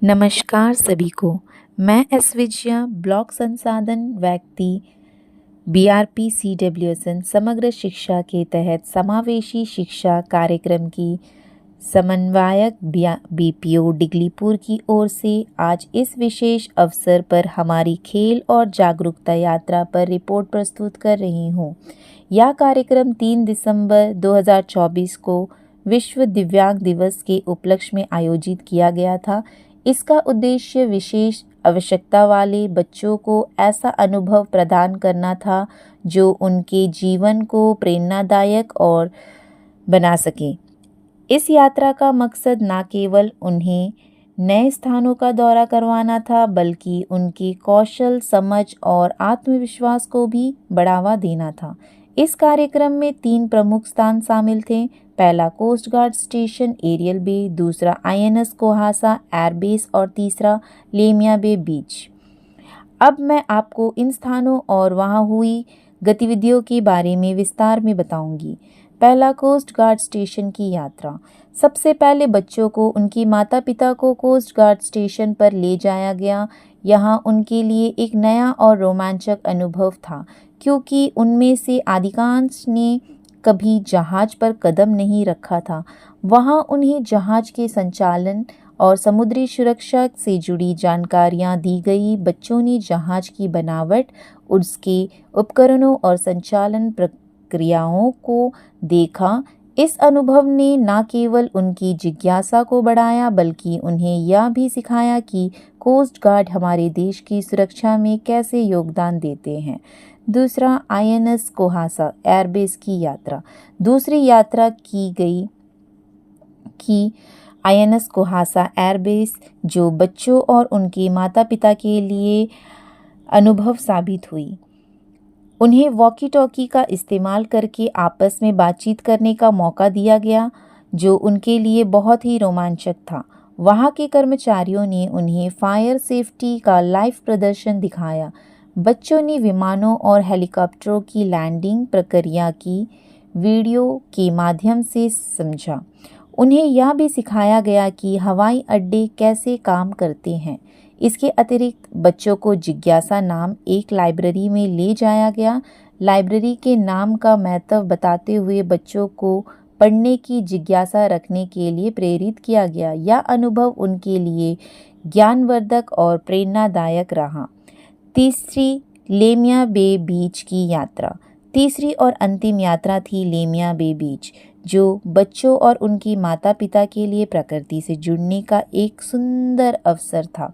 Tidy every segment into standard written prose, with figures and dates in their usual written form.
नमस्कार सभी को। मैं एस विजया ब्लॉक संसाधन व्यक्ति बीआरपी सीडब्ल्यूएसएन समग्र शिक्षा के तहत समावेशी शिक्षा कार्यक्रम की समन्वयक बीपीओ डिगलीपुर की ओर से आज इस विशेष अवसर पर हमारी खेल और जागरूकता यात्रा पर रिपोर्ट प्रस्तुत कर रही हूँ। यह कार्यक्रम 3 दिसंबर 2024 को विश्व दिव्यांग दिवस के उपलक्ष्य में आयोजित किया गया था। इसका उद्देश्य विशेष आवश्यकता वाले बच्चों को ऐसा अनुभव प्रदान करना था जो उनके जीवन को प्रेरणादायक और बना सके। इस यात्रा का मकसद न केवल उन्हें नए स्थानों का दौरा करवाना था, बल्कि उनकी कौशल, समझ और आत्मविश्वास को भी बढ़ावा देना था। इस कार्यक्रम में 3 प्रमुख स्थान शामिल थे। पहला कोस्ट गार्ड स्टेशन एरियल बे, दूसरा आईएनएस कोहासा एयरबेस और तीसरा लेमिया बे बीच। अब मैं आपको इन स्थानों और वहां हुई गतिविधियों के बारे में विस्तार में बताऊंगी। पहला, कोस्ट गार्ड स्टेशन की यात्रा। सबसे पहले बच्चों को उनके माता पिता को कोस्ट गार्ड स्टेशन पर ले जाया गया। यहाँ उनके लिए एक नया और रोमांचक अनुभव था, क्योंकि उनमें से अधिकांश ने कभी जहाज पर कदम नहीं रखा था। वहाँ उन्हें जहाज के संचालन और समुद्री सुरक्षा से जुड़ी जानकारियाँ दी गई। बच्चों ने जहाज की बनावट, उसके उपकरणों और संचालन प्रक्रियाओं को देखा। इस अनुभव ने न केवल उनकी जिज्ञासा को बढ़ाया, बल्कि उन्हें यह भी सिखाया कि कोस्ट गार्ड हमारे देश की सुरक्षा में कैसे योगदान देते हैं। दूसरा, आईएनएस कोहासा एयरबेस की यात्रा। दूसरी यात्रा की गई कि आईएनएस कोहासा एयरबेस, जो बच्चों और उनके माता पिता के लिए अनुभव साबित हुई। उन्हें वॉकी टॉकी का इस्तेमाल करके आपस में बातचीत करने का मौका दिया गया, जो उनके लिए बहुत ही रोमांचक था। वहाँ के कर्मचारियों ने उन्हें फायर सेफ्टी का लाइव प्रदर्शन दिखाया। बच्चों ने विमानों और हेलीकॉप्टरों की लैंडिंग प्रक्रिया की वीडियो के माध्यम से समझा। उन्हें यह भी सिखाया गया कि हवाई अड्डे कैसे काम करते हैं। इसके अतिरिक्त बच्चों को जिज्ञासा नाम एक लाइब्रेरी में ले जाया गया। लाइब्रेरी के नाम का महत्व बताते हुए बच्चों को पढ़ने की जिज्ञासा रखने के लिए प्रेरित किया गया। यह अनुभव उनके लिए ज्ञानवर्धक और प्रेरणादायक रहा। तीसरी, लेमिया बे बीच की यात्रा। तीसरी और अंतिम यात्रा थी लेमिया बे बीच, जो बच्चों और उनकी माता पिता के लिए प्रकृति से जुड़ने का एक सुंदर अवसर था।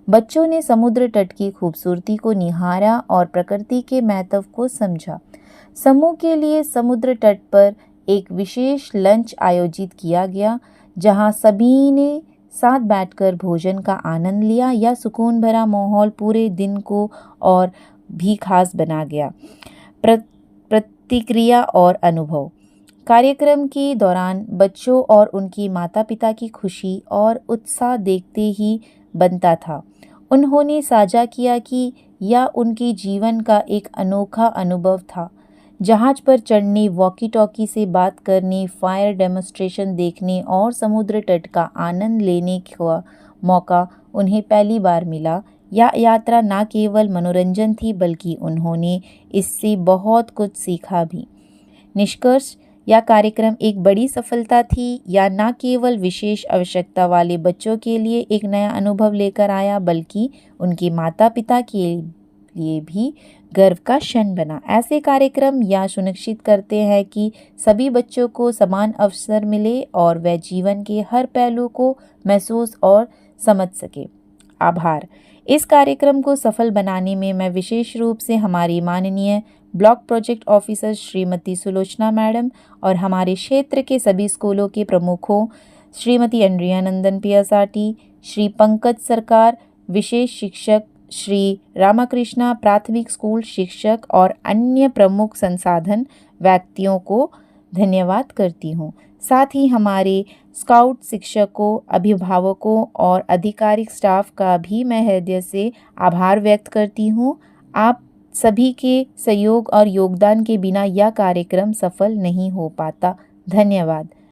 बच्चों ने समुद्र तट की खूबसूरती को निहारा और प्रकृति के महत्व को समझा। समूह के लिए समुद्र तट पर एक विशेष लंच आयोजित किया गया, जहां सभी ने साथ बैठकर भोजन का आनंद लिया। यह सुकून भरा माहौल पूरे दिन को और भी खास बना गया। प्रतिक्रिया और अनुभव। कार्यक्रम के दौरान बच्चों और उनकी माता पिता की खुशी और उत्साह देखते ही बनता था। उन्होंने साझा किया कि यह उनके जीवन का एक अनोखा अनुभव था। जहाज पर चढ़ने, वॉकी टॉकी से बात करने, फायर डेमोन्स्ट्रेशन देखने और समुद्र तट का आनंद लेने का मौका उन्हें पहली बार मिला। यह यात्रा न केवल मनोरंजन थी, बल्कि उन्होंने इससे बहुत कुछ सीखा भी। निष्कर्ष, यह कार्यक्रम एक बड़ी सफलता थी। यह न केवल विशेष आवश्यकता वाले बच्चों के लिए एक नया अनुभव लेकर आया, बल्कि उनके माता पिता के लिए भी गर्व का क्षण बना। ऐसे कार्यक्रम यह सुनिश्चित करते हैं कि सभी बच्चों को समान अवसर मिले और वे जीवन के हर पहलू को महसूस और समझ सके। आभार। इस कार्यक्रम को सफल बनाने में मैं विशेष रूप से हमारी माननीय block project officer Shrimati Sulochana madam और हमारे क्षेत्र के सभी स्कूलों के प्रमुखों श्रीमती एंड्रिया नंदन पियासाटी, श्री पंकज सरकार, विशेष शिक्षक श्री रामाकृष्णा प्राथमिक स्कूल शिक्षक और अन्य प्रमुख संसाधन व्यक्तियों को धन्यवाद करती हूँ। साथ ही हमारे स्काउट शिक्षकों, अभिभावकों और आधिकारिक स्टाफ का भी मैं हृदय से आभार व्यक्त करती हूँ। आप सभी के सहयोग और योगदान के बिना यह कार्यक्रम सफल नहीं हो पाता। धन्यवाद।